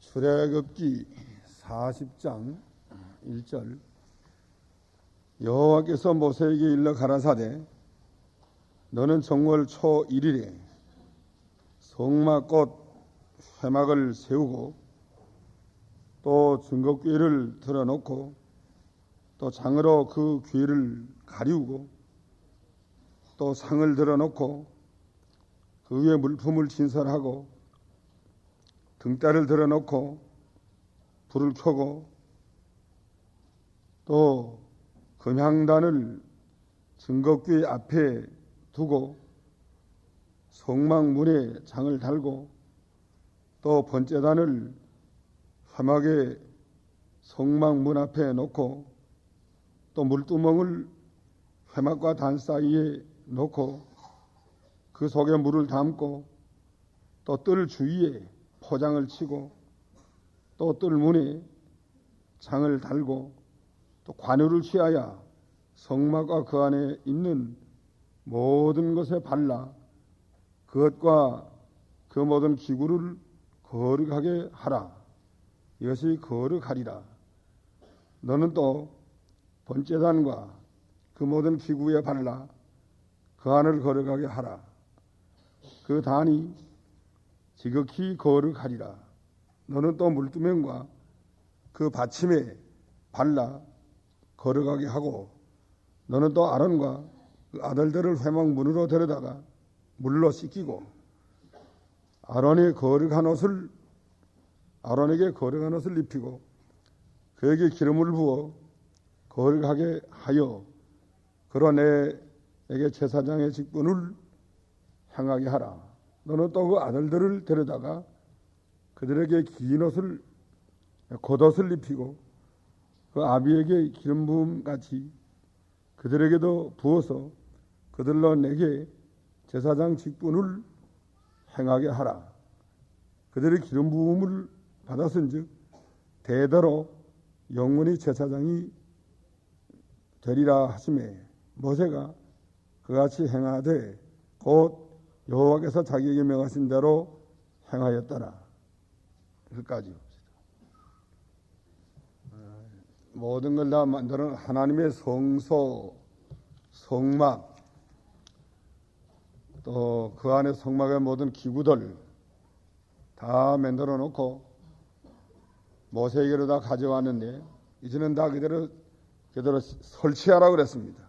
출애굽기 40장 1절 여호와께서 모세에게 일러 가라사대 너는 정월 초 1일에 성막꽃 회막을 세우고 또 증거궤를 들어놓고 또 장으로 그 궤를 가리우고 또 상을 들어놓고 그 위에 물품을 진설하고 등대를 들어놓고 불을 켜고 또 금향단을 증거궤 앞에 두고 성막문에 장을 달고 또 번제단을 회막의 성막문 앞에 놓고 또 물두멍을 회막과 단 사이에 놓고 그 속에 물을 담고 또 뜰 주위에 포장을 치고 또 뜰문에 장을 달고 또 관유를 취하여 성막과 그 안에 있는 모든 것에 발라 그것과 그 모든 기구를 거룩하게 하라. 이것이 거룩하리라. 너는 또 번제단과 그 모든 기구에 발라 그 안을 거룩하게 하라. 그 단이 지극히 거룩하리라. 너는 또 물두멍과 그 받침에 발라 거룩하게 하고 너는 또 아론과 그 아들들을 회막 문으로 데려다가 물로 씻기고 아론에게 거룩한 옷을 입히고 그에게 기름을 부어 거룩하게 하여 그러 내게 제사장의 직분을 행하게 하라. 너는 또 그 아들들을 데려다가 그들에게 긴 옷을 겉옷을 입히고 그 아비에게 기름 부음 같이 그들에게도 부어서 그들로 내게 제사장 직분을 행하게 하라. 그들의 기름 부음을 받았은즉 대대로 영원히 제사장이 되리라 하시매 모세가 그같이 행하되 곧 여호와께서 자기에게 명하신 대로 행하였더라. 여기까지 봅시다. 모든 걸 다 만드는 하나님의 성소, 성막, 또 그 안에 성막의 모든 기구들 다 만들어 놓고 모세에게로 다 가져왔는데 이제는 다 그대로 설치하라고 그랬습니다.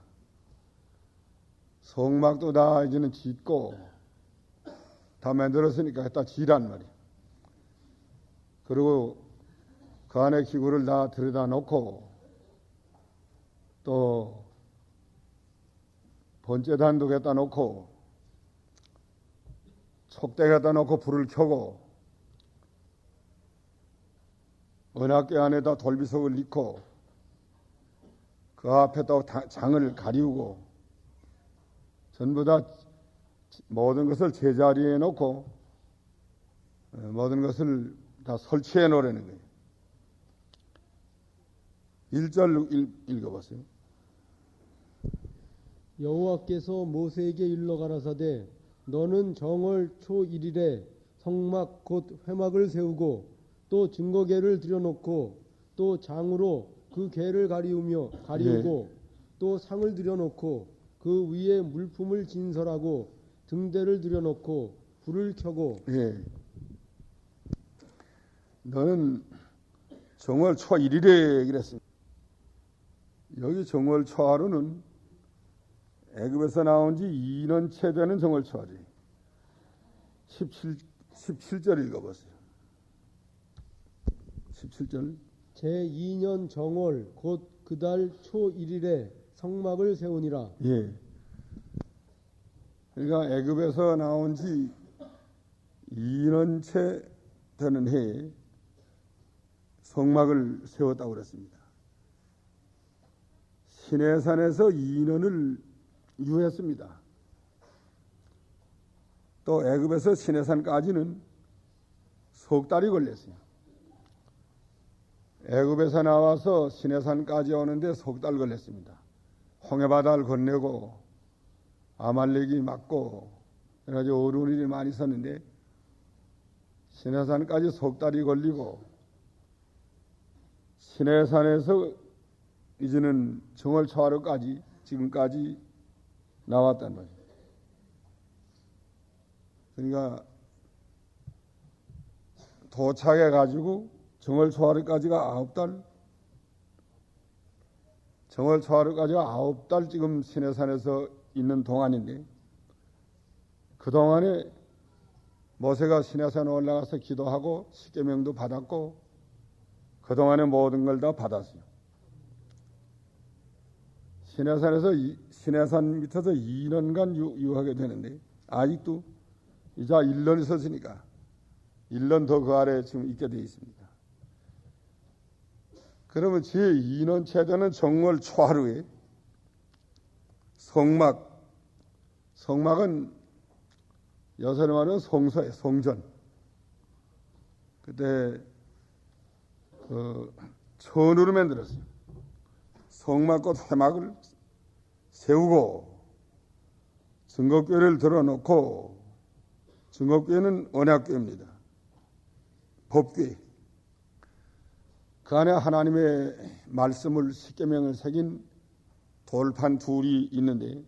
성막도 다 이제는 짓고 다 만들었으니까 갖다 지란 말이에요. 그리고 그 안에 기구를 다 들여다 놓고 또 번제단도 갖다 놓고 촉대 갖다 놓고 불을 켜고 언약궤 안에다 돌비석을 넣고 그 앞에 또 장을 가리우고 전부 다 모든 것을 제자리에 놓고 모든 것을 다 설치해 놓으라는 거예요. 1절 읽어보세요. 여호와께서 모세에게 일러 가라사대 너는 정월 초 1일에 성막 곧 회막을 세우고 또 증거궤를 들여놓고 또 장으로 그 궤를 가리우고 또 상을 들여놓고 그 위에 물품을 진설하고 등대를 들여놓고 불을 켜고 너는 정월 초 1일에 그랬습니다. 여기 정월 초하루는 애굽에서 나온 지 2년째 되는 정월 초하루 17절 읽어보세요. 17절 제2년 정월 곧 그 달 초 1일에 성막을 세우니라. 그러니까 애굽에서 나온 지 2년째 되는 해에 성막을 세웠다고 그랬습니다. 시내산에서 2년을 유했습니다. 또 애굽에서 시내산까지는 석 달이 걸렸어요. 애굽에서 나와서 시내산까지 오는데 석 달 걸렸습니다. 홍해바다를 건너고 아말렉이 맞고 여러 가지 어려운 일이 많이 있었는데 신해산까지 석 달이 걸리고 신해산에서 이제는 정월초하루까지 지금까지 나왔단 말이에요. 그러니까 도착해가지고 정월초하루까지가 9달, 정월초하루까지가 9달 지금 신해산에서 있는 동안인데, 그동안에 모세가 신해산에 올라가서 기도하고 십계명도 받았고 그동안에 모든 걸 다 받았어요. 신해산 밑에서 2년간 유하게 되는데 아직도 이제 1년 있었으니까 1년 더 그 아래 지금 있게 되어 있습니다. 그러면 제2년째 되는 정월 초하루에 성막은 여설에 말하는 성서에 성전. 그때 천으로 만들었어요. 성막과 회막을 세우고 증거궤를 들어놓고, 증거궤는 언약궤입니다. 법궤. 그 안에 하나님의 말씀을 십계명을 새긴 돌판 둘이 있는데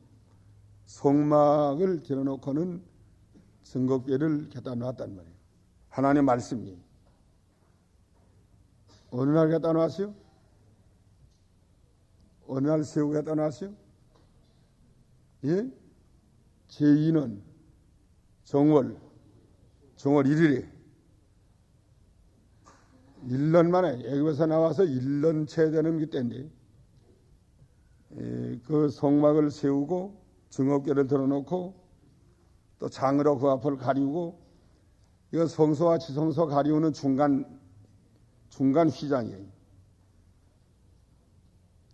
성막을 들어놓고는 증거궤를 갖다 놨단 말이에요. 하나님의 말씀이. 어느 날 갖다 놨어요? 어느 날 세우고 갖다 놨어요? 예? 제2는 정월 1일에 1년 만에 애굽에서 나와서 1년째 되는 그때인데 그 성막을 세우고 증거궤를 들어놓고 또 장으로 그 앞을 가리우고, 이거 성소와 지성소 가리우는 중간 휘장이에요.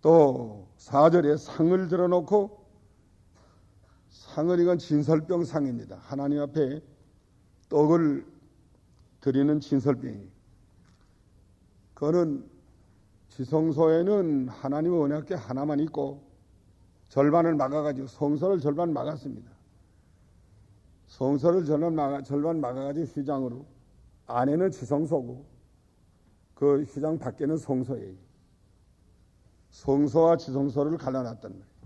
또 4절에 상을 들어놓고, 상을 이건 진설병 상입니다. 하나님 앞에 떡을 드리는 진설병이에요. 그거는 지성소에는 하나님의 언약궤 하나만 있고 절반을 막아가지고 성소를 절반 막았습니다. 성소를 절반 막아가지고 휘장으로, 안에는 지성소고 그 휘장 밖에는 성소예요. 성소와 지성소를 갈라놨단 말이에요.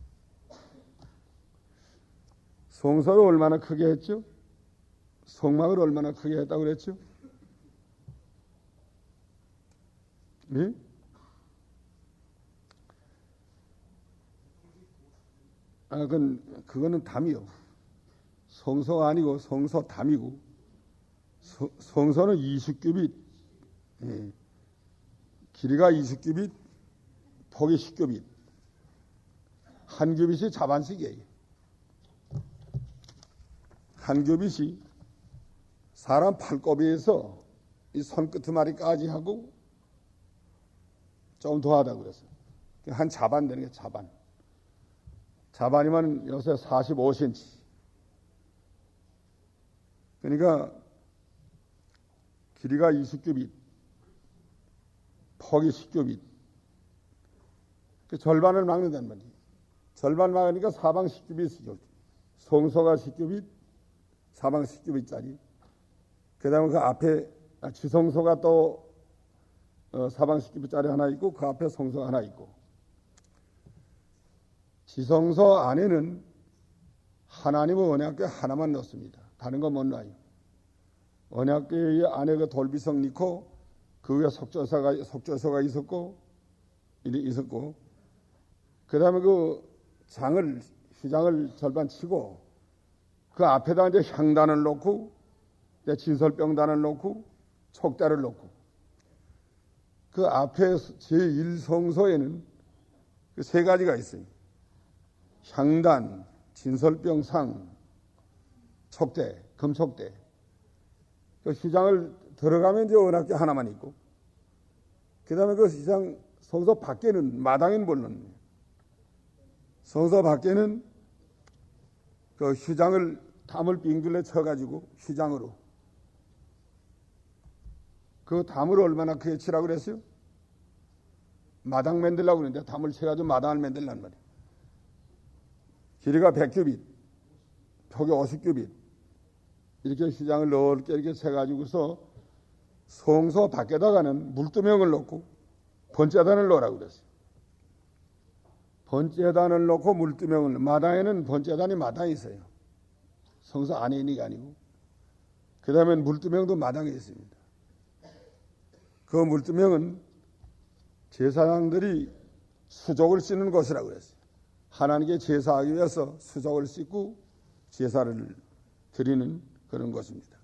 성소를 얼마나 크게 했죠? 성막을 얼마나 크게 했다고 그랬죠? 네? 그거는 담이요. 성소가 아니고 성소 담이고, 성소는 20규빗, 예. 길이가 20규빗, 폭이 10규빗. 한 규빗이 자반씩이에요. 한 규빗이 사람 팔굽이에서 이 손끝마리까지 하고 좀 더 하다고 그랬어요. 한 자반 되는 게 자반. 자반이면 요새 45cm. 그러니까 길이가 20규빗, 폭이 10규빗. 그 절반을 막는단 말이에요. 절반 막으니까 사방 10규빗이죠. 성소가 10규빗, 사방 10규빗짜리. 그 다음에 그 앞에 지성소가 또 사방 10규빗짜리 하나 있고 그 앞에 성소가 하나 있고, 지성소 안에는 하나님의 언약궤 하나만 넣습니다. 다른 거 못 놔요. 언약궤 안에 그 돌비석 넣고 그 위에 속죄소가 있었고, 그 다음에 그 휘장을 절반 치고 그 앞에다 이제 향단을 놓고 진설병단을 놓고 촉대를 놓고, 그 앞에 제1성소에는 그 세 가지가 있어요. 향단, 진설병상, 촉대, 금촉대. 그 휘장을 들어가면 이제 언약궤 하나만 있고, 그 다음에 그 휘장 성소 밖에는, 마당에는 물론, 성소 밖에는 그 휘장을 담을 빙둘레 쳐가지고 휘장으로, 그 담을 얼마나 크게 치라고 그랬어요? 마당 만들려고 그러는데 담을 쳐가지고 마당을 만들란 말이에요. 길이가 100규빗, 폭이 50규빗. 이렇게 휘장을 넓게 이렇게 쳐가지고서 성소 밖에다가는 물두멍을 놓고 번제단을 놓으라고 그랬어요. 번제단을 놓고 물두멍을, 마당에는 번제단이 마당에 있어요. 성소 안에 있는 게 아니고. 그 다음에 물두멍도 마당에 있습니다. 그 물두멍은 제사장들이 수족을 씻는 곳이라고 그랬어요. 하나님께 제사하기 위해서 수족을 씻고 제사를 드리는 그런 것입니다.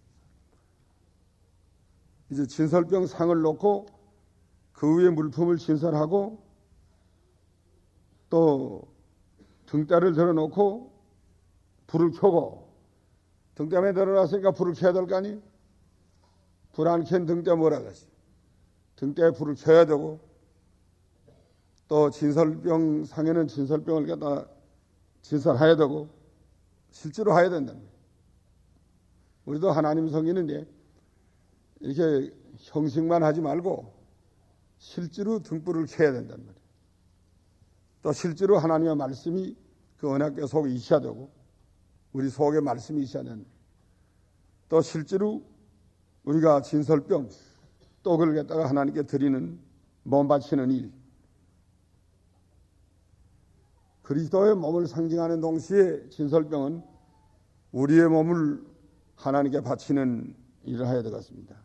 이제 진설병 상을 놓고 그 위에 물품을 진설하고 또 등대를 들어놓고 불을 켜고, 등대에 들어놨으니까 불을 켜야 될 거 아니? 불 안 켠 등대 뭐라고 하지? 등대에 불을 켜야 되고, 또 진설병 상에는 진설병을 갖다 진설해야 되고, 실제로 해야 된다는 거예요. 우리도 하나님 성인인데 이렇게 형식만 하지 말고 실제로 등불을 켜야 된단 말이에요. 또 실제로 하나님의 말씀이 그 언약궤 속에 있어야 되고, 우리 속에 말씀이 있어야 된다. 또 실제로 우리가 진설병, 또 그걸 갖다가 하나님께 드리는 몸 바치는 일, 그리스도의 몸을 상징하는 동시에 진설병은 우리의 몸을 하나님께 바치는 일을 해야 되겠습니다.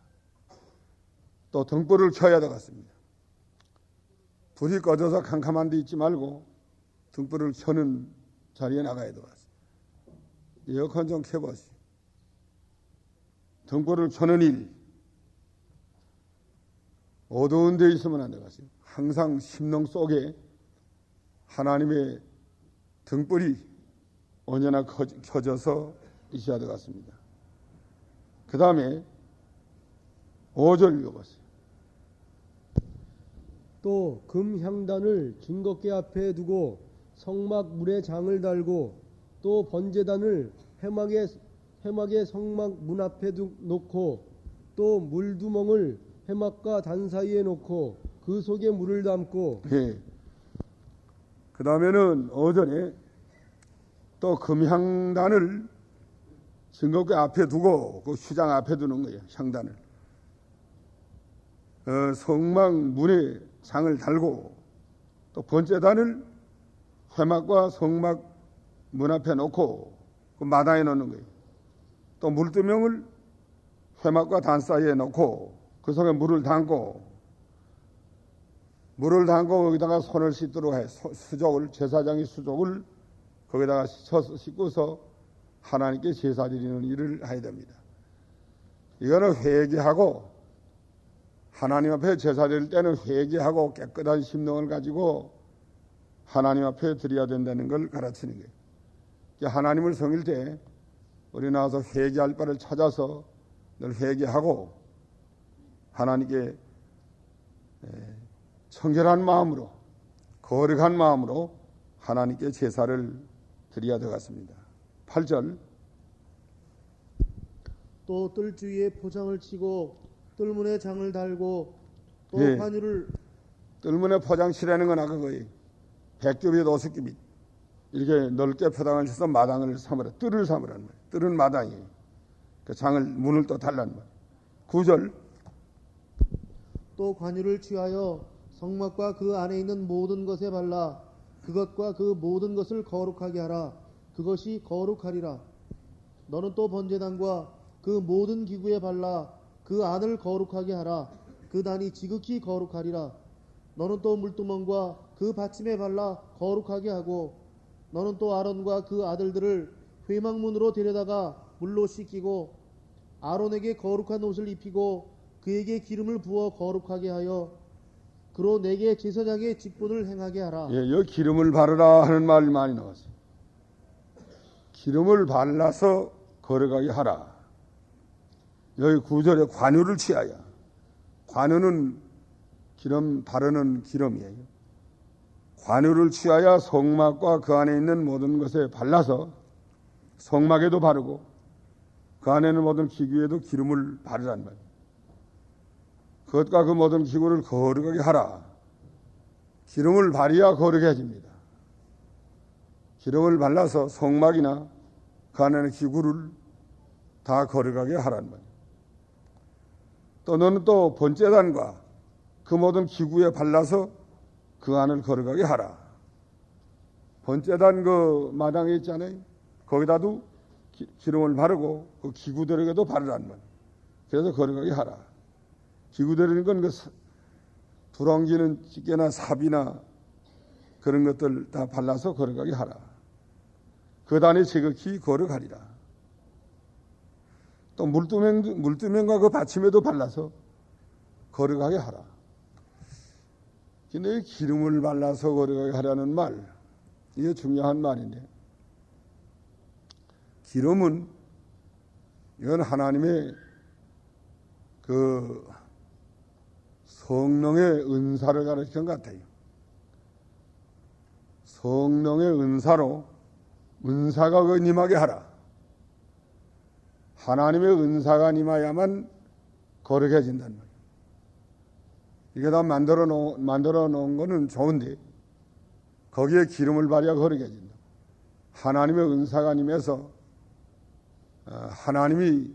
또 등불을 켜야 되겠습니다. 불이 꺼져서 캄캄한 데 있지 말고 등불을 켜는 자리에 나가야 되겠습니다. 에어컨 좀 켜보시오. 등불을 켜는 일, 어두운 데 있으면 안 되겠어요. 항상 심령 속에 하나님의 등불이 언제나 켜져서 있어야 되겠습니다. 그 다음에 5절 읽어보세요. 또 금향단을 증거궤 앞에 두고 성막 문에 장을 달고, 또 번제단을 회막의 성막 문 앞에 놓고, 또 물두멍을 회막과 단 사이에 놓고 그 속에 물을 담고. 예. 그 다음에는 5절에 또 금향단을 증거궤 앞에 두고 그 휘장 앞에 두는 거예요. 향단을. 성막 문에 장을 달고, 또 번제단을 회막과 성막 문 앞에 놓고 그 마당에 놓는 거예요. 또 물두멍을 회막과 단 사이에 놓고 그 속에 물을 담고 거기다가 손을 씻도록 해. 수족을, 제사장이 수족을 거기다가 씻고서 하나님께 제사 드리는 일을 해야 됩니다. 이거는 회개하고, 하나님 앞에 제사 드릴 때는 회개하고 깨끗한 심령을 가지고 하나님 앞에 드려야 된다는 걸 가르치는 거예요. 하나님을 섬길 때 우리 나와서 회개할 바를 찾아서 늘 회개하고 하나님께 청결한 마음으로, 거룩한 마음으로 하나님께 제사를 드려야 되겠습니다. 8절. 또 뜰 주위에 포장을 치고 뜰문에 장을 달고, 또 예. 관유를, 뜰문에 포장치라는 건 아까 거의 100규빗, 50규빗 이렇게 넓게 포장을 쳐서 마당을 삼으라, 뜰을 삼으라는 말이에요. 뜰은 마당이에요. 그 장을, 문을 또 달라는 말이에요. 9절. 또 관유를 취하여 성막과 그 안에 있는 모든 것에 발라 그것과 그 모든 것을 거룩하게 하라. 그것이 거룩하리라. 너는 또 번제단과 그 모든 기구에 발라 그 안을 거룩하게 하라. 그 단이 지극히 거룩하리라. 너는 또 물두멍과 그 받침에 발라 거룩하게 하고, 너는 또 아론과 그 아들들을 회막문으로 데려다가 물로 씻기고, 아론에게 거룩한 옷을 입히고 그에게 기름을 부어 거룩하게 하여 그로 내게 제사장의 직분을 행하게 하라. 예, 여기 기름을 바르라 하는 말이 많이 나왔어요. 기름을 발라서 거룩하게 하라. 여기 9절에 관유를 취하여. 관유는 기름 바르는 기름이에요. 관유를 취하여 성막과 그 안에 있는 모든 것에 발라서, 성막에도 바르고 그 안에 있는 모든 기구에도 기름을 바르란 말이에요. 그것과 그 모든 기구를 거룩하게 하라. 기름을 바르야 거룩해집니다. 기름을 발라서 성막이나 그 안에 있는 기구를 다 거룩하게 하란 말이에요. 또 너는 또 번제단과 그 모든 기구에 발라서 그 안을 걸어가게 하라. 번제단 그 마당에 있잖아요. 거기다도 기름을 바르고 그 기구들에게도 바르란 말. 그래서 걸어가게 하라. 기구들이는 건 그 두렁기는 찌개나 삽이나 그런 것들 다 발라서 걸어가게 하라. 그 단에 지극히 걸어가리라. 또 물두멍과 그 받침에도 발라서 걸어가게 하라. 근데 기름을 발라서 걸어가게 하라는 말, 이게 중요한 말인데, 기름은 이건 하나님의 그 성령의 은사를 가르치는 것 같아요. 성령의 은사로 은사가 그 임하게 하라. 하나님의 은사가 임하야만 거룩해진단 말이에요. 이게 다 만들어 놓은 거는 좋은데 거기에 기름을 발휘하고 거룩해진다. 하나님의 은사가 임해서 하나님이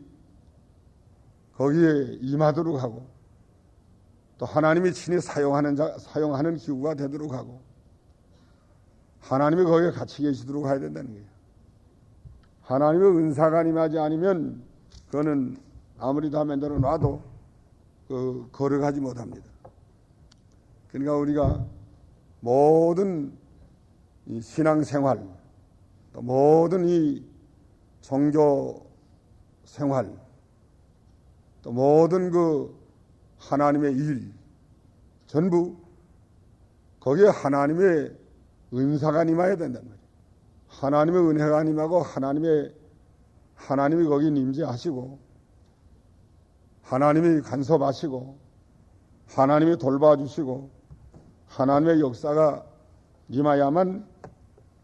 거기에 임하도록 하고 또 하나님이 친히 사용하는 기구가 되도록 하고 하나님이 거기에 같이 계시도록 해야 된다는 거예요. 하나님의 은사가 임하지 않으면 그거는 아무리 다 만들어 놔도 거룩하지 못합니다. 그러니까 우리가 모든 이 신앙생활, 또 모든 이 종교 생활, 또 모든 그 하나님의 일, 전부 거기에 하나님의 은사가 임해야 된단 말이에요. 하나님의 은혜가 임하고 하나님이 거기 임재하시고 하나님이 간섭하시고 하나님이 돌봐주시고 하나님의 역사가 임하야만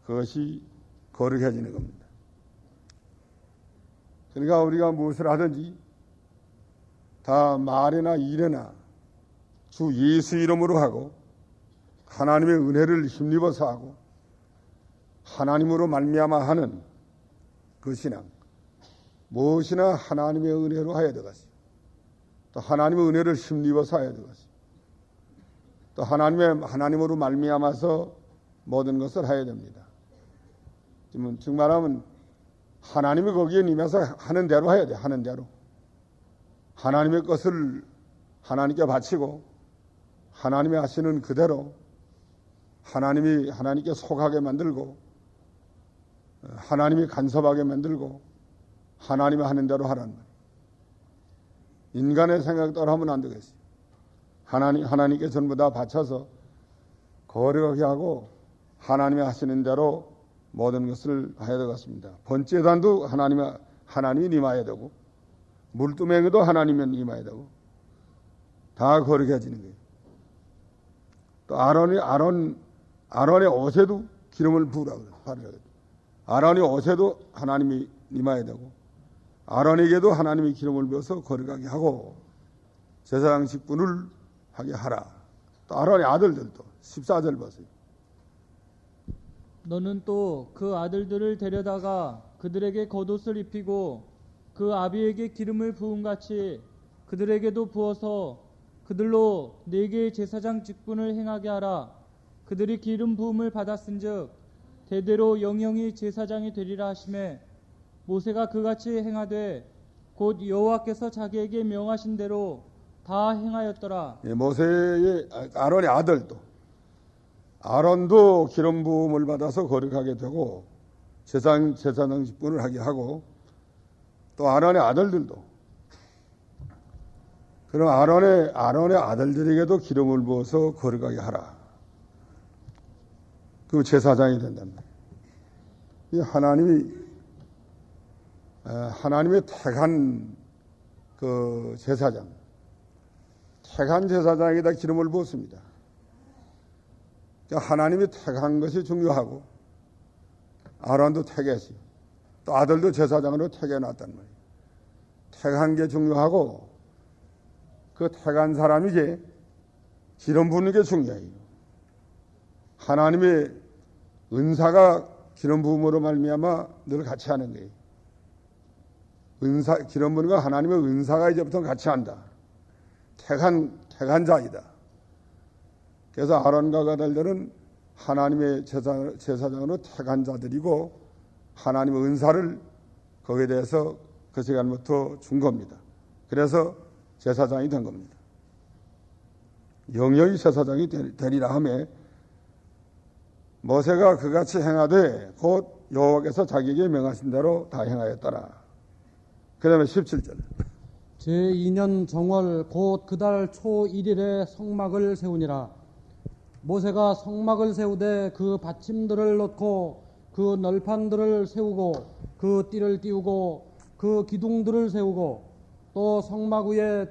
그것이 거룩해지는 겁니다. 그러니까 우리가 무엇을 하든지 다 말이나 일이나 주 예수 이름으로 하고 하나님의 은혜를 힘입어서 하고 하나님으로 말미암아 하는 그 신앙, 무엇이나 하나님의 은혜로 하여야 되겠어요. 또 하나님의 은혜를 힘입어서 하여야 되겠어요. 또 하나님으로 말미암아서 모든 것을 하여야 됩니다. 즉 말하면 하나님이 거기에 임해서 하는 대로 해야 돼. 하는 대로. 하나님의 것을 하나님께 바치고 하나님이 하시는 그대로 하나님이 하나님께 속하게 만들고 하나님이 간섭하게 만들고 하나님이 하는 대로 하라는 말이에요. 인간의 생각대로 하면 안 되겠어요. 하나님께 전부 다 바쳐서 거룩하게 하고 하나님이 하시는 대로 모든 것을 해야 되겠습니다. 번제단도 하나님이 임해야 되고 물두멍에도 하나님이 임해야 되고 다 거룩해지는 거예요. 또 아론의 옷에도 기름을 부으라고 그래요. 아론의 옷에도 하나님이 임해야 되고 아론에게도 하나님이 기름을 부어서 거룩하게 하고 제사장 직분을 하게 하라. 또 아론의 아들들도 14절 보세요. 너는 또 그 아들들을 데려다가 그들에게 겉옷을 입히고 그 아비에게 기름을 부음같이 그들에게도 부어서 그들로 네 개의 제사장 직분을 행하게 하라. 그들이 기름 부음을 받았은즉 대대로 영영이 제사장이 되리라 하시매 모세가 그같이 행하되 곧 여호와께서 자기에게 명하신 대로 다 행하였더라. 모세의 아론의 아론도 기름 부음을 받아서 거룩하게 되고 제사장 직분을 하게 하고 또 아론의 아들들도 그럼 아론의 아들들에게도 기름을 부어서 거룩하게 하라. 그 제사장이 된단 말이에요. 하나님의 택한 그 택한 제사장에다 기름을 부었습니다. 그러니까 하나님이 택한 것이 중요하고 아론도 택했어요. 또 아들도 제사장으로 택해놨단 말이에요. 택한 게 중요하고 그 택한 사람에게 기름 부는 게 중요해요. 하나님의 은사가 기름 부음으로 말미암아 늘 같이 하는 거예요. 기름 부는 거 하나님의 은사가 이제부터 같이 한다. 택한 자이다. 그래서 아론과 그 아들들은 하나님의 제사장으로 택한 자들이고 하나님의 은사를 거기에 대해서 그 시간부터 준 겁니다. 그래서 제사장이 된 겁니다. 영영이 제사장이 되리라 하며 모세가 그같이 행하되 곧 여호와께서 자기에게 명하신 대로 다 행하였더라. 그 다음에 17절. 제2년 정월 곧 그달 초 1일에 성막을 세우니라. 모세가 성막을 세우되 그 받침들을 놓고 그 널판들을 세우고 그 띠를 띄우고 그 기둥들을 세우고 또 성막 위에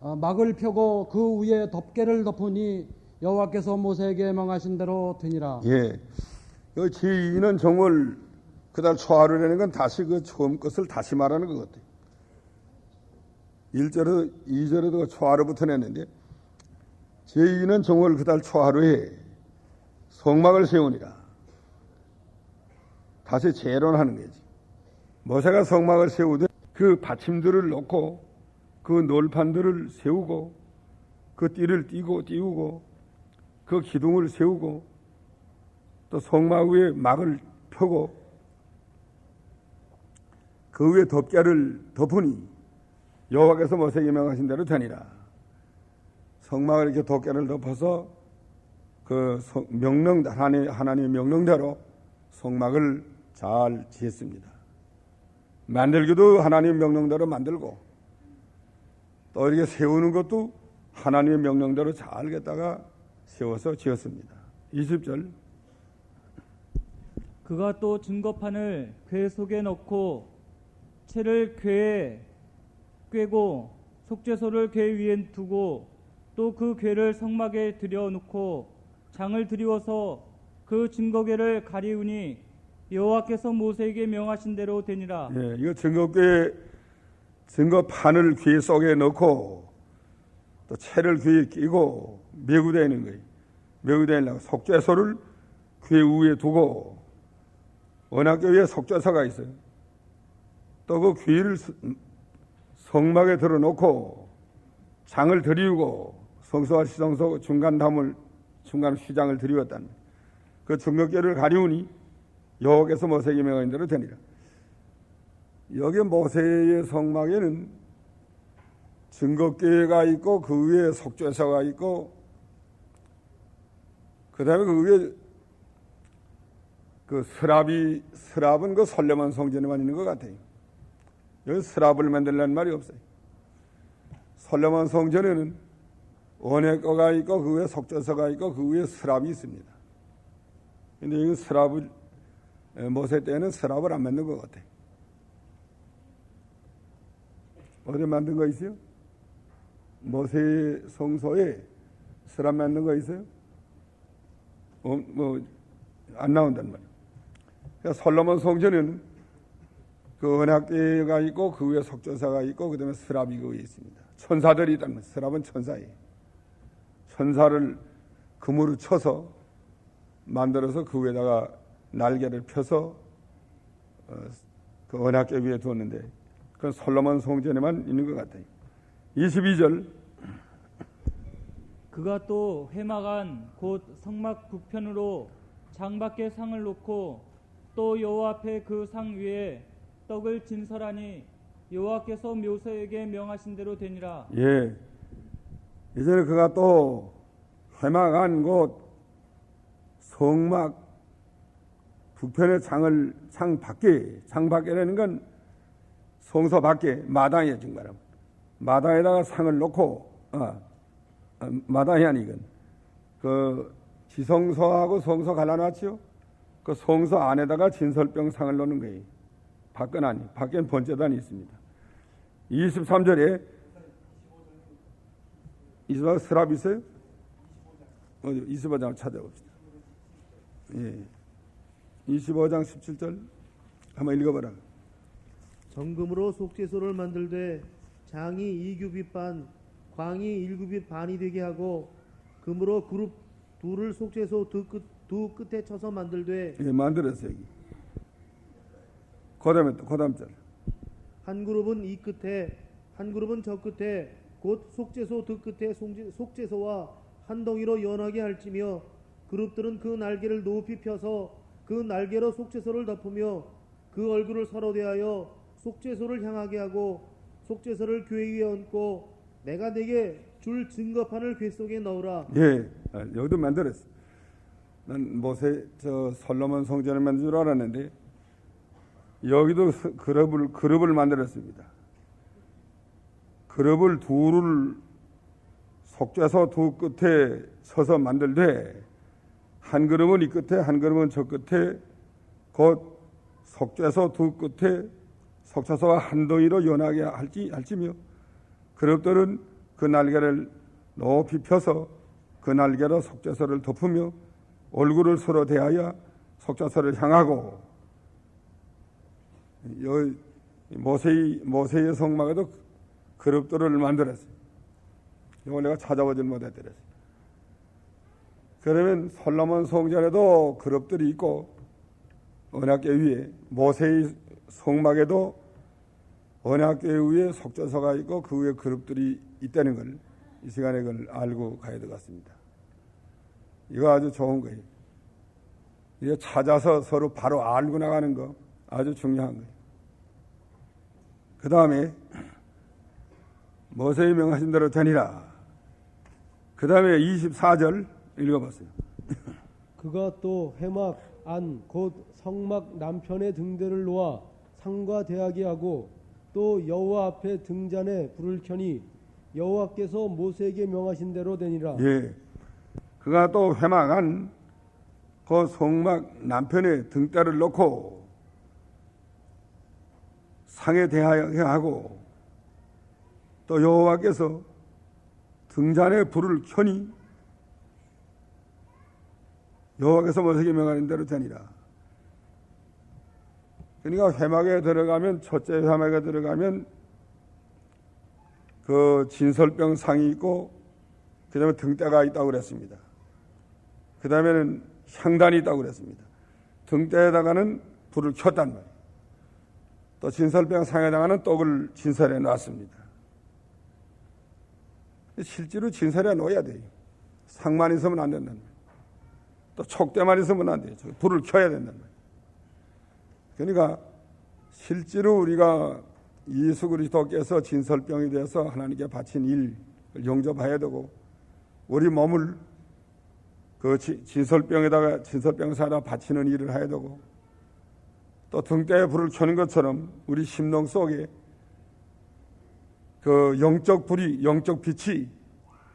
막을 펴고 그 위에 덮개를 덮으니 여호와께서 모세에게 명하신 대로 되니라. 예. 그 제2년 정월 그달 초하루라는 건 다시 그 처음 것을 다시 말하는 것 같아요. 1절에도 2절에도 초하루부터 냈는데 제2년 정월 그달 초하루에 성막을 세우니라. 다시 재론하는 거지. 모세가 성막을 세우되 그 받침들을 놓고 그 놀판들을 세우고 그 띠를 띄우고 그 기둥을 세우고 또 성막 위에 막을 펴고 그 위에 덮개를 덮으니 여호와께서 모세에게 명하신 대로 되니라. 성막을 이렇게 덮개를 덮어서 그 하나님의 명령대로 성막을 잘 지었습니다. 만들기도 하나님의 명령대로 만들고 또 이렇게 세우는 것도 하나님의 명령대로 잘 갖다가 세워서 지었습니다. 20절. 그가 또 증거판을 궤 속에 넣고 채를 궤에 꿰고 속죄소를 궤 위에 두고 또 그 궤를 성막에 들여놓고 장을 들이워서 그 증거궤를 가리우니 여호와께서 모세에게 명하신 대로 되니라. 예, 이거 증거판을 궤 속에 넣고 또 채를 궤에 끼고 메고 다니는 거예요. 메고 다니려고 속죄소를 궤 위에 두고 언약궤에 속죄소가 있어요. 또 그 궤를 성막에 들어놓고 장을 들이우고 성소와 시성소 중간 휘장을 들이웠다는 그 증거궤를 가리우니 여호와께서 모세에게 명하신 대로 되니라. 여기 모세의 성막에는 증거궤가 있고 그 위에 속죄소가 있고 그 다음에 그 위에 그 스랍은 그 솔로몬 성전에만 있는 것 같아요. 여기 스랍을 만들라는 말이 없어요. 솔로몬 성전에는 언약궤가 있고 그 위에 속죄소가 있고 그 위에 스랍이 있습니다. 근데 이 스랍을 모세 때는 스랍을 안 만든 것 같아요. 어디 만든 거 있어요? 모세 성소에 스랍 만든 거 있어요? 안 나온단 말이에요. 그러니까 솔로몬 성전에는 그 언약궤가 있고 그 위에 속죄소가 있고 그 다음에 스랍이 그 위에 있습니다. 천사들이 있다는 거예요. 스랍은 천사예요. 천사를 금으로 쳐서 만들어서 그 위에다가 날개를 펴서 그 언약궤 위에 두었는데 그건 솔로몬 성전에만 있는 것 같아요. 22절. 그가 또 회막안 곧 성막 북편으로 장밖에 상을 놓고 또 여호와 앞에 그 상 위에 떡을 진설하니 여호와께서 모세에게 명하신 대로 되니라. 예. 이제는 그가 또 회막안 곧 성막 북편의 장 밖에라는 건 성소 밖에 마당에 준 거라고. 마당에다가 상을 놓고 마당이 아니건 그 지성소하고 성소 갈라놨지요. 그 성소 안에다가 진설병 상을 놓는 거예요. 밖은 아니. 밖엔 번제단이 있습니다. 23절에 25장 스랍 있어요? 어디 25장 찾아봅시다. 예. 25장 17절 한번 읽어봐라. 정금으로 속죄소를 만들되 장이 2규빗 반, 광이 1규빗 반이 되게 하고 금으로 그룹 둘을 속죄소 두 끝에 쳐서 만들되 예, 만들었어요. 여기. 그 다음 절. 한 그룹은 이 끝에 한 그룹은 저 끝에 곧 속죄소 두 끝에 속죄소와 한 덩이로 연하게 할지며 그룹들은 그 날개를 높이 펴서 그 날개로 속죄소를 덮으며 그 얼굴을 서로 대하여 속죄소를 향하게 하고 속죄소를 교회 위에 얹고 내가 내게 줄 증거판을 궤 속에 넣으라. 예, 여기도 만들었어. 난 모세 솔로몬 성전을 만든 줄 알았는데 여기도 그룹을 만들었습니다. 그룹을 둘을 속죄소 두 끝에 서서 만들되 한 그룹은 이 끝에 한 그룹은 저 끝에 곧 속죄소 두 끝에 속죄소와 한 덩이로 연하게 할지며 그룹들은 그 날개를 높이 펴서 그 날개로 속죄소를 덮으며 얼굴을 서로 대하여 속죄소를 향하고 모세의 성막에도 그룹들을 만들었어요. 이걸 내가 찾아보질 못했더랬어요. 그러면 솔로몬 성전에도 그룹들이 있고 언약궤 위에 모세의 성막에도 언약궤 위에 속죄소가 있고 그 위에 그룹들이 있다는 걸 이 시간에 그걸 알고 가야 될 것 같습니다. 이거 아주 좋은 거예요. 이거 찾아서 서로 바로 알고 나가는 거 아주 중요한 거예요. 그 다음에 모세의 명하신 대로 되니라. 그 다음에 24절 읽어봤어요. 그가 또 회막 안 곧 성막 남편의 등대를 놓아 상과 대하게 하고 또 여호와 앞에 등잔에 불을 켜니 여호와께서 모세에게 명하신 대로 되니라. 예, 그가 또 회막 안 그 성막 남편의 등대를 놓고 상에 대하게 하고 또 여호와께서 등잔에 불을 켜니 여호와께서 모세에게 명하는 대로 되니라. 그러니까 회막에 들어가면 첫째 회막에 들어가면 그 진설병 상이 있고 그 다음에 등대가 있다고 그랬습니다. 그 다음에는 향단이 있다고 그랬습니다. 등대에다가는 불을 켰단 말이에요. 또 진설병 상에다가는 떡을 진설해 놨습니다. 실제로 진설해 놓아야 돼요. 상만 있으면 안 된단 말이에요. 또 촉대만 있으면 안 돼요. 불을 켜야 된단 말이에요. 그러니까 실제로 우리가 예수 그리스도께서 진설병이 되어서 하나님께 바친 일을 영접해야 되고 우리 몸을 그 진설병사에다 바치는 일을 해야 되고 또 등대에 불을 켜는 것처럼 우리 심령 속에 그 영적 빛이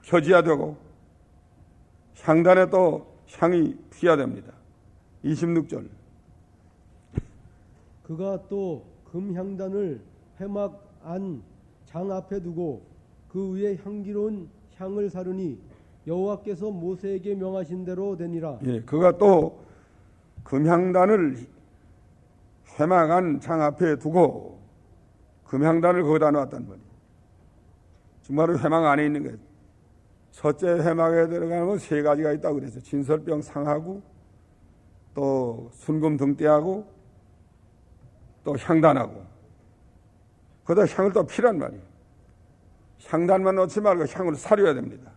켜져야 되고 향단에 또 향이 피어야 됩니다. 26절. 그가 또 금향단을 회막 안 장 앞에 두고 그 위에 향기로운 향을 사르니 여호와께서 모세에게 명하신 대로 되니라. 예, 그가 또 금향단을 회막 안 장 앞에 두고 금향단을 거기다 놨단 말이에요. 정말로 회막 안에 있는 거예요. 첫째 회막에 들어가면 세 가지가 있다고 그랬어요. 진설병 상하고 또 순금 등대하고 또 향단하고 거기다 향을 또 피란 말이에요. 향단만 넣지 말고 향을 사려야 됩니다.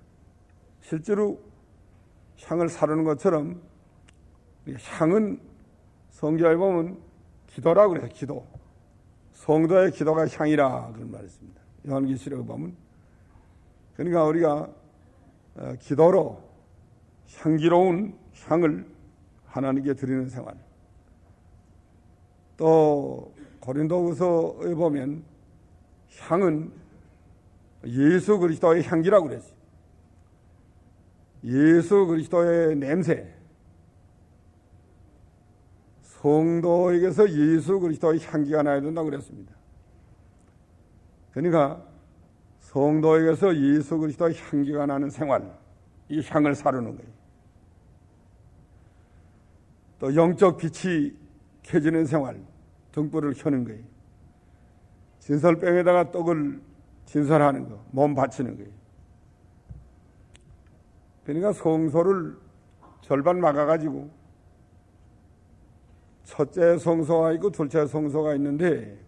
실제로 향을 사르는 것처럼 향은 성경에 보면 기도라고 그래요. 기도. 성도의 기도가 향이라 그런 말이 있습니다. 요한계시록에 보면. 그러니까 우리가 기도로 향기로운 향을 하나님께 드리는 생활. 또 고린도후서에 보면 향은 예수 그리스도의 향기라고 그랬어요. 예수 그리스도의 냄새. 성도에게서 예수 그리스도의 향기가 나야 된다고 그랬습니다. 그러니까 성도에게서 예수 그리스도의 향기가 나는 생활, 이 향을 사르는 거예요. 또 영적 빛이 켜지는 생활, 등불을 켜는 거예요. 진설병에다가 떡을 진설하는 거, 몸 바치는 거예요. 그러니까 성소를 절반 막아가지고 첫째 성소가 있고 둘째 성소가 있는데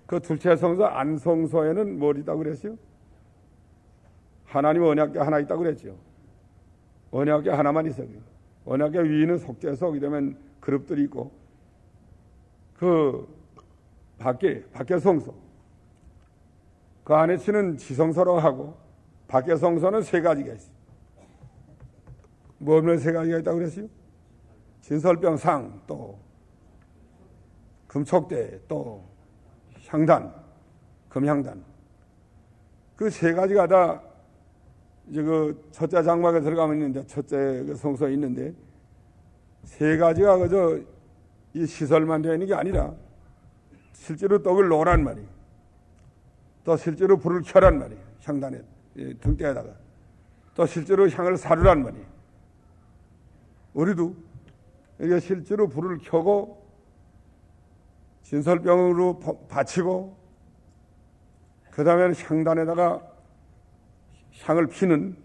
그 둘째 성소 안성소에는 뭘 있다고 그랬어요? 하나님 언약궤 하나 있다고 그랬죠. 언약궤 하나만 있어요. 언약궤 위에는 속죄소, 그다음에 그룹들이 있고 그 밖에 성소, 그 안에 치는 지성소라고 하고 밖에 성소는 세 가지가 있어요. 뭐는 세 가지가 있다고 그랬어요? 진설병상, 또 금촉대, 또 향단, 금향단. 그 세 가지가 다 이제 그 첫째 장막에 들어가면 있는데, 첫째 그 성소에 있는데, 세 가지가 그저 이 시설만 되어 있는 게 아니라 실제로 떡을 놓으란 말이에요. 또 실제로 불을 켜란 말이에요. 향단에 등대에다가. 또 실제로 향을 사르란 말이에요. 우리도 이게 실제로 불을 켜고 진설병으로 바치고 그 다음에는 향단에다가 향을 피는,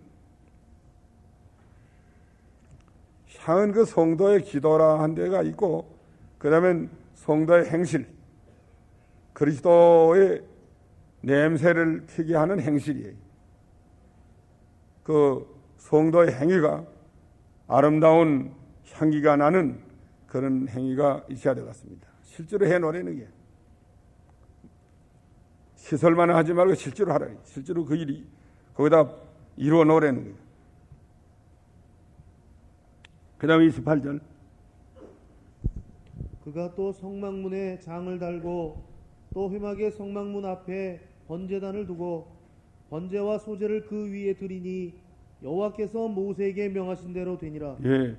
향은 그 성도의 기도라 한 데가 있고 그 다음엔 성도의 행실, 그리스도의 냄새를 피게 하는 행실이에요. 그 성도의 행위가 아름다운 향기가 나는 그런 행위가 있어야 될 것 같습니다. 실제로 해놓으라는 게, 시설만 하지 말고 실제로 하라. 실제로 그 일이 거기다 이루어 놓으라는 거예요. 그 다음에 28절. 그가 또 성막문에 장을 달고 또 회막의 성막문 앞에 번제단을 두고 번제와 소제를 그 위에 드리니 여호와께서 모세에게 명하신 대로 되니라. 예.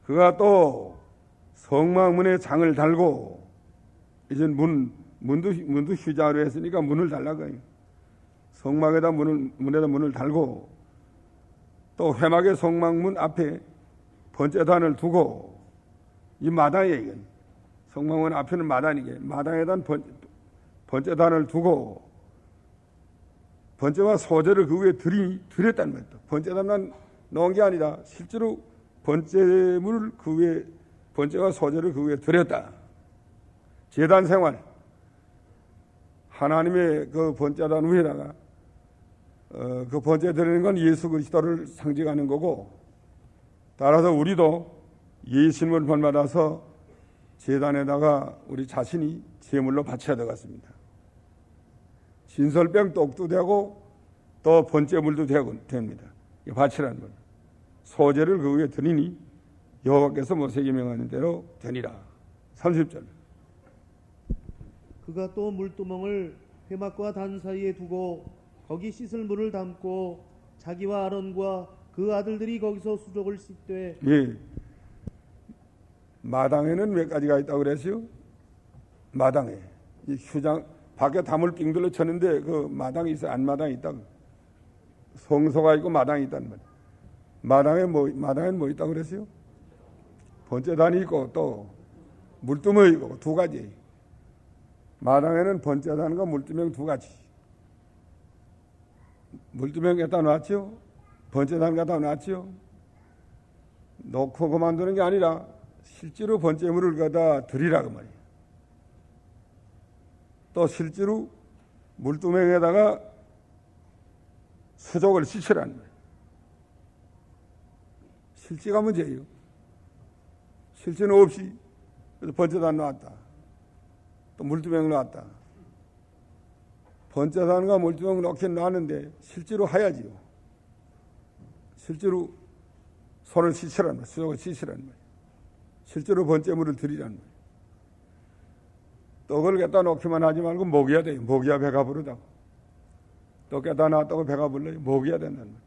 그가 또 성막문에 장을 달고, 이제 문도 휴자로 했으니까 문을 달라고 해요. 성막에다 문에다 문을 달고 또 회막의 성막문 앞에 번제단을 두고, 이 마당이에요. 이건 성막문 앞에는 마당이게, 마당에다 번제단을 두고 번제와 소제를 그 위에 드렸다는 거예요. 번제단만 넣은 게 아니라 실제로 번제물을 그 위에, 번제와 소제를 그 위에 드렸다. 제단 생활, 하나님의 그 번제단 위에다가 그 번제 드리는 건 예수 그리스도를 상징하는 거고, 따라서 우리도 예수님을 본받아서 제단에다가 우리 자신이 제물로 바쳐야 되겠습니다. 진설병 떡도 되고 또 번제물도 됩니다. 바치라는 것. 소제를 그 위에 드리니 여호와께서 모세에게 명하는 대로 되니라. 30절. 그가 또 물두멍을 회막과 단 사이에 두고 거기 씻을 물을 담고 자기와 아론과 그 아들들이 거기서 수족을 씻되. 예. 마당에는 몇 가지가 있다고 그랬어요? 마당에 이 휴장 밖에 담을 빙들러 쳤는데 그 마당이 있어. 안마당이 있다고. 성소가 있고 마당이 있다는 말이에요. 마당에는 뭐 있다고 그랬어요? 번제단이 있고 또 물두멍이 있고 두 가지. 마당에는 번제단과 물두멍 두 가지. 물두멍 갖다 놨죠? 번제단 갖다 놨죠? 놓고 그만두는 게 아니라 실제로 번제물을 갖다 드리라고 말이에요. 또 실제로 물두멍에다가 수족을 씻으라는 거예요. 실제가 문제예요. 실제는 없이 번제단 놨다. 또 물두멍 놨다. 번제단과 물두멍 놓긴 놨는데 실제로 하야지요. 실제로 손을 씻으라는 거예요. 수족을 씻으라는 거예요. 실제로 번제물을 드리라는 거예요. 떡을 갖다 놓기만 하지 말고 먹여야 돼요. 먹여야 배가 부르다고. 떡 갖다 놨다고 배가 불러요. 먹여야 된다는 거예요.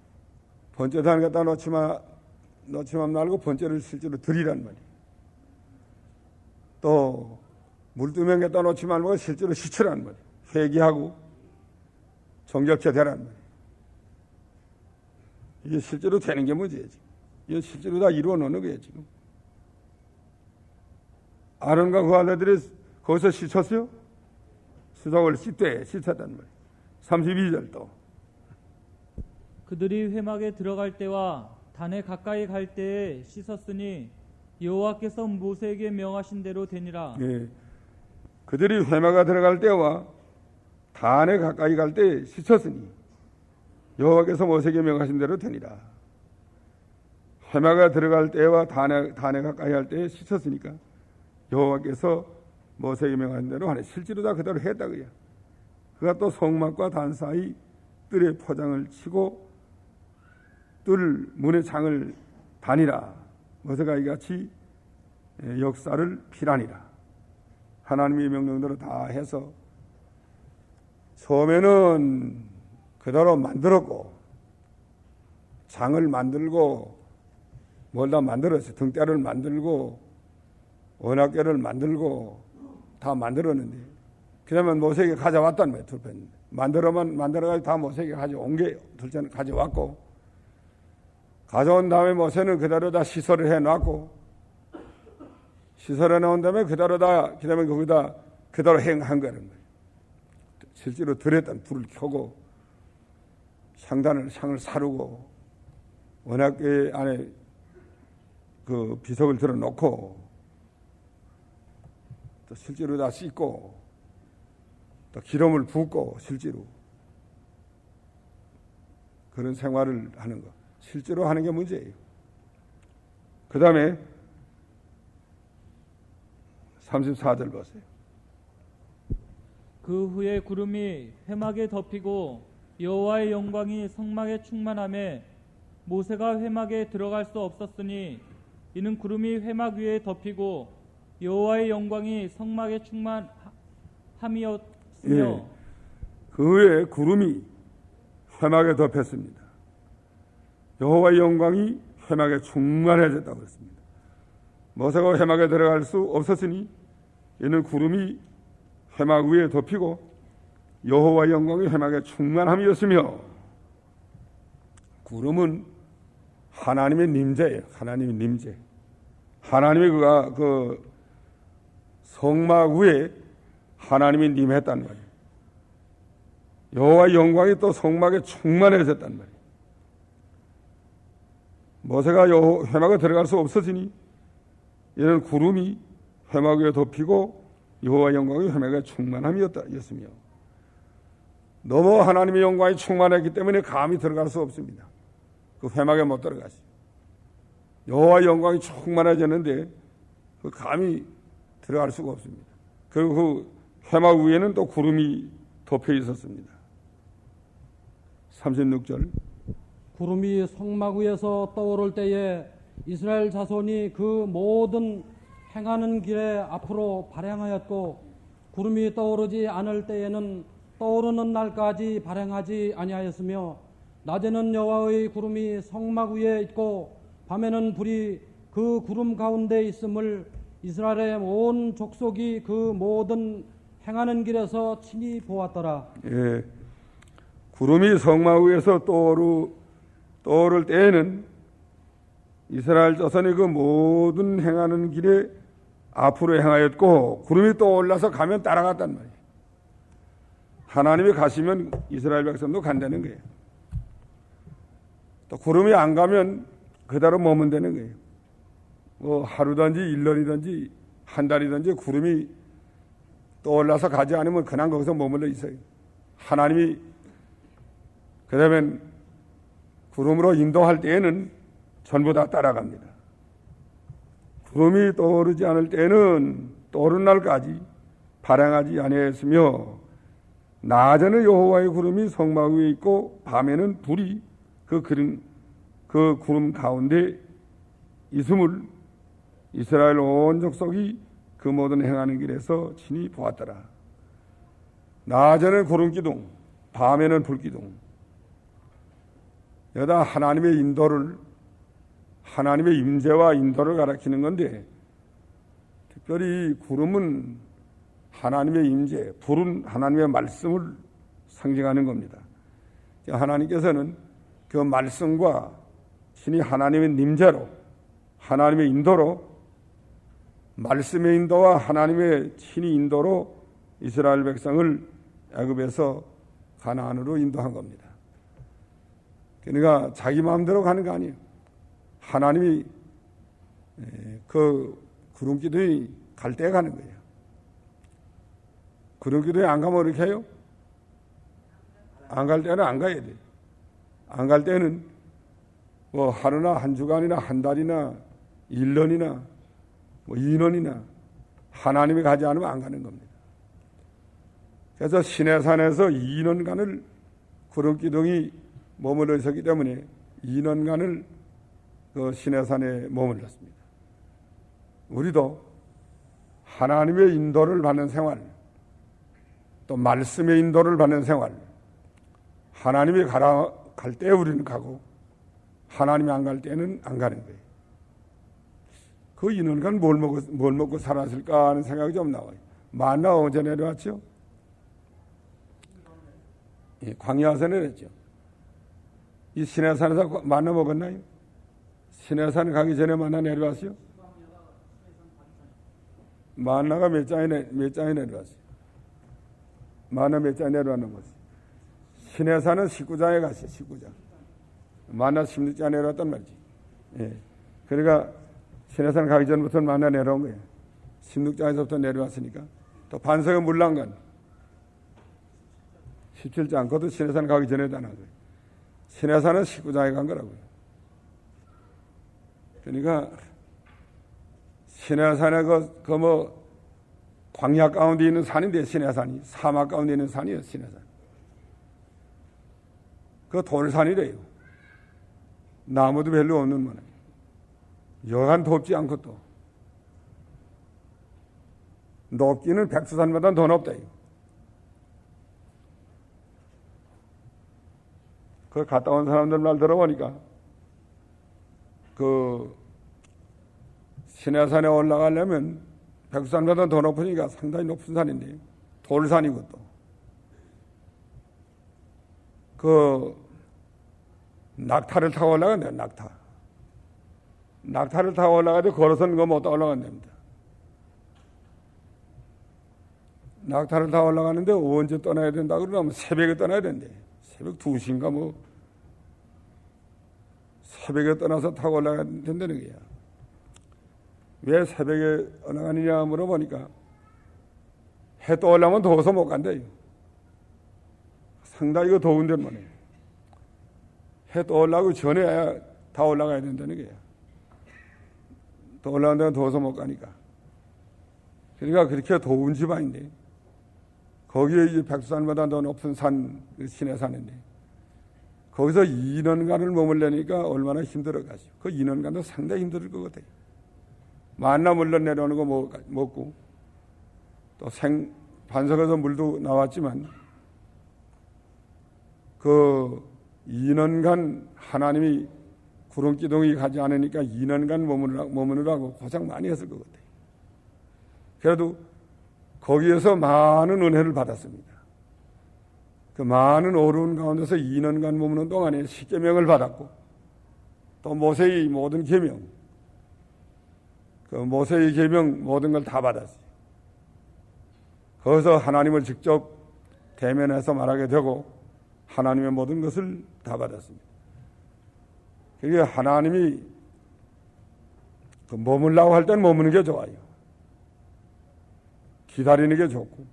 번제단을 갖다 놓지만 말고 번제를 실제로 드리라는 말이에요. 또 물두멍 갖다 놓지 말고 실제로 씻으라는 말이에요. 회개하고 정결케 되라는 말이에요. 이게 실제로 되는 게 문제예요. 지금. 이게 실제로 다 이루어 놓는 거예요. 지금. 아론과 그 아들들이 거기서 씻었어요? 수족을 씻었단 말이에요. 32절 또. 그들이 회막에 들어갈 때와 단에 가까이 갈 때에 씻었으니 여호와께서 모세에게 명하신 대로 되니라. 예. 그들이 회막에 들어갈 때와 단에 가까이 갈 때 씻었으니 여호와께서 모세에게 명하신 대로 되니라. 해마가 들어갈 때와 단에 가까이 할 때에 씻었으니까 여호와께서 모세에게 명하신 대로 하네. 실제로 다 그대로 했다 그야. 그가 또 성막과 단 사이 뜰에 포장을 치고 뜰 문의 장을 다니라. 모세가 이같이 역사를 피라니라. 하나님의 명령대로 다 해서 처음에는 그대로 만들었고 장을 만들고 뭘 다 만들었어요. 등대를 만들고 언약궤를 만들고 다 만들었는데 그 다음에 모세에게 가져왔단 말이에요. 둘째는 만들어가지고 다 모세에게 가져온 게 둘째는 가져왔고, 가져온 다음에 모세는 그대로 다 시설을 해놨고, 시설해 놓은 다음에 그대로 다 그 다음에 거기다 그대로 행한 거는 거예요. 실제로 들었던 불을 켜고 상을 사르고 언약궤 안에 그 비석을 들어놓고 또 실제로 다 씻고 또 기름을 붓고 실제로 그런 생활을 하는 거. 실제로 하는 게 문제예요. 그 다음에 34절 보세요. 그 후에 구름이 회막에 덮이고 여호와의 영광이 성막에 충만하매 모세가 회막에 들어갈 수 없었으니 이는 구름이 회막 위에 덮이고 여호와의 영광이 성막에 충만함이었으며 예, 그 후에 구름이 회막에 덮였습니다. 여호와의 영광이 회막에 충만해졌다고 했습니다. 모세가 회막에 들어갈 수 없었으니 이는 구름이 회막 위에 덮이고 여호와의 영광이 회막에 충만함이었으며, 구름은 하나님의 님재예요. 하나님의 님재. 하나님의 그 성막 위에 하나님이 님했단 말이에요. 여호와의 영광이 또 성막에 충만해졌단 말이에요. 모세가 회막에 들어갈 수 없어지니 이는 구름이 회막 위에 덮이고 여호와의 영광이 회막에 충만함이었으며, 너무 하나님의 영광이 충만했기 때문에 감히 들어갈 수 없습니다. 그 회막에 못 들어가시. 여호와의 영광이 충만해졌는데 그 감히 들어갈 수가 없습니다. 그리고 그 회막 위에는 또 구름이 덮여 있었습니다. 36절. 구름이 성막 위에서 떠오를 때에 이스라엘 자손이 그 모든 행하는 길에 앞으로 발행하였고, 구름이 떠오르지 않을 때에는 떠오르는 날까지 발행하지 아니하였으며, 낮에는 여호와의 구름이 성막 위에 있고 밤에는 불이 그 구름 가운데 있음을 이스라엘의 온 족속이 그 모든 행하는 길에서 친히 보았더라. 예, 구름이 성막 위에서 떠오를 때에는 이스라엘 자손이 그 모든 행하는 길에 앞으로 행하였고, 구름이 떠올라서 가면 따라갔단 말이에요. 하나님이 가시면 이스라엘 백성도 간다는 거예요. 또 구름이 안 가면 그대로 머문다는 거예요. 뭐 하루든지 1년이든지 한 달이든지 구름이 떠올라서 가지 않으면 그냥 거기서 머물러 있어요. 하나님이 그다음에 구름으로 인도할 때에는 전부 다 따라갑니다. 구름이 떠오르지 않을 때는 떠오른 날까지 발행하지 아니했으며, 낮에는 여호와의 구름이 성막 위에 있고 밤에는 불이 그 구름 가운데 있음을 이스라엘 온 족속이 그 모든 행하는 길에서 친히 보았더라. 낮에는 구름 기둥, 밤에는 불 기둥. 여기다 하나님의 인도를, 하나님의 임재와 인도를 가리키는 건데, 특별히 구름은 하나님의 임재, 불은 하나님의 말씀을 상징하는 겁니다. 하나님께서는 그 말씀과 신이 하나님의 임재로, 하나님의 인도로, 말씀의 인도와 하나님의 친히 인도로 이스라엘 백성을 애굽에서 가나안으로 인도한 겁니다. 그러니까 자기 마음대로 가는 거 아니에요. 하나님이 그 구름 기둥이 갈 때 가는 거예요. 구름 기둥이 안 가면 어떻게 해요? 안 갈 때는 안 가야 돼. 안 갈 때는 뭐 하루나 한 주간이나 한 달이나 1년이나 뭐 2년이나 하나님이 가지 않으면 안 가는 겁니다. 그래서 시내산에서 2년간을 구름기둥이 머물러 있었기 때문에 2년간을 그 시내산에 머물렀습니다. 우리도 하나님의 인도를 받는 생활, 또 말씀의 인도를 받는 생활, 하나님이 갈 때 우리는 가고 하나님이 안 갈 때는 안 가는 거예요. 그 2년간 뭘 먹고 살았을까 하는 생각이 좀 나와요. 만나 언제 내려왔죠? 예, 광야에서 내렸죠. 이 시내산에서 만나 먹었나요? 시내산 가기 전에 만나 내려왔어요? 만나가 몇 장에 내려왔어요? 만나 몇 장에 내려왔는 거지? 시내산은 19장에 갔어요. 19장. 만나 16장에 내려왔단 말이지. 예. 그러니까 시내산 가기 전부터 만나 내려온 거예요. 16장에서부터 내려왔으니까. 또 반석의 물난간 17장, 그것도 시내산 가기 전에 다 난 거예요. 시내산은 19장에 간 거라고요. 그러니까 시내산에 광야 가운데 있는 산인데, 시내산이 사막 가운데 있는 산이에요. 시내산. 그 돌산이래요. 나무도 별로 없는 모양. 여간 덥지 않고 또 높기는 백두산보다 더 높다. 그 갔다 온 사람들 말 들어보니까 그 시내산에 올라가려면 백두산보다 더 높으니까 상당히 높은 산인데 돌산이고 또 그 낙타를 타고 올라간대요. 낙타를 타고 올라가도 걸어서는 거 못 올라간답니다. 낙타를 타고 올라가는데 언제 떠나야 된다 그러면 새벽에 떠나야 된대. 새벽 2시인가 뭐 새벽에 떠나서 타고 올라가야 된다는 거야. 왜 새벽에 올라가느냐 물어보니까 해 떠올라면 더워서 못 간대요. 상당히 이거 더운 데만 해요. 해 떠올라고 전에 다 올라가야 된다는 거야. 또 올라간 데는 더워서 못 가니까. 그러니까 그렇게 더운 지방인데 거기에 이제 백두산보다 더 높은 산, 시내산인데 거기서 2년간을 머물려니까 얼마나 힘들어가지고 그 2년간도 상당히 힘들 것 같아요. 만나 물론 내려오는 거 먹고 또 반석에서 물도 나왔지만 그 2년간 하나님이 구름기둥이 가지 않으니까 2년간 머무느라고 고생 많이 했을 것 같아요. 그래도 거기에서 많은 은혜를 받았습니다. 그 많은 어려운 가운데서 2년간 머무는 동안에 십계명을 받았고 또 모세의 모든 계명, 그 모세의 계명 모든 걸 다 받았어요. 거기서 하나님을 직접 대면해서 말하게 되고 하나님의 모든 것을 다 받았습니다. 그게 하나님이 머물라고 할 땐 머무는 게 좋아요. 기다리는 게 좋고,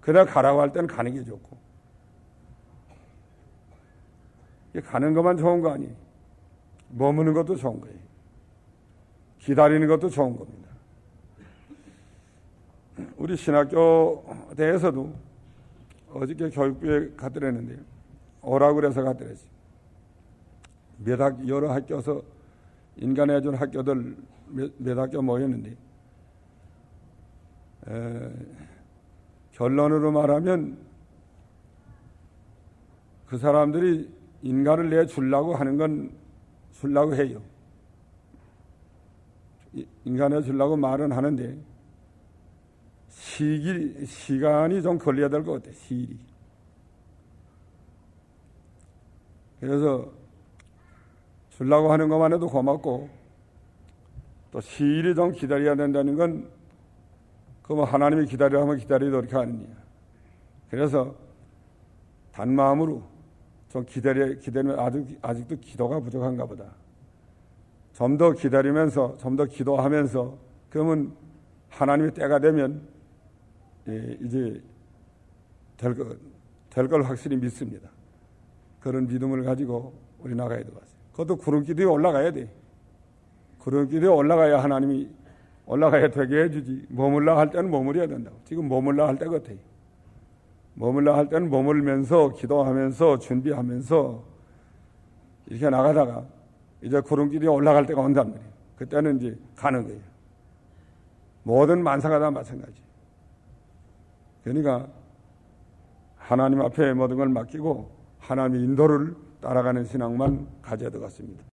그냥 가라고 할 때는 가는 게 좋고. 가는 것만 좋은 거 아니에요. 머무는 것도 좋은 거예요. 기다리는 것도 좋은 겁니다. 우리 신학교대에서도 어저께 교육부에 갔더랬는데요. 오라고 그래서 갔더랬어요. 여러 학교에서 인간해준 학교들 몇 학교 모였는데 결론으로 말하면 그 사람들이 인간을 내주려고 하는 건 주려고 해요. 인간에 주려고 말은 하는데 시간이 좀 걸려야 될 것 같아요. 시일이. 그래서 주려고 하는 것만 해도 고맙고 또 시일이 좀 기다려야 된다는 건 그 뭐 하나님이 기다리라 하면 기다리도록 이렇게 하느냐. 그래서 단마음으로 좀 기다리면 아직도 기도가 부족한가 보다. 좀 더 기다리면서 좀 더 기도하면서 그러면 하나님의 때가 되면 이제 될 걸 확실히 믿습니다. 그런 믿음을 가지고 우리 나가야 될 것 같아요. 그것도 구름길 위에 올라가야 돼. 구름길 위에 올라가야 하나님이 올라가야 되게 해주지. 머물라 할 때는 머무려야 된다고. 지금 머물라 할 때 같아요. 머물라 할 때는 머물면서 기도하면서 준비하면서 이렇게 나가다가 이제 구름길이 올라갈 때가 온단 말이에요. 그때는 이제 가는 거예요. 모든 만사가 다 마찬가지. 그러니까 하나님 앞에 모든 걸 맡기고 하나님의 인도를 따라가는 신앙만 가져야 될 것 같습니다.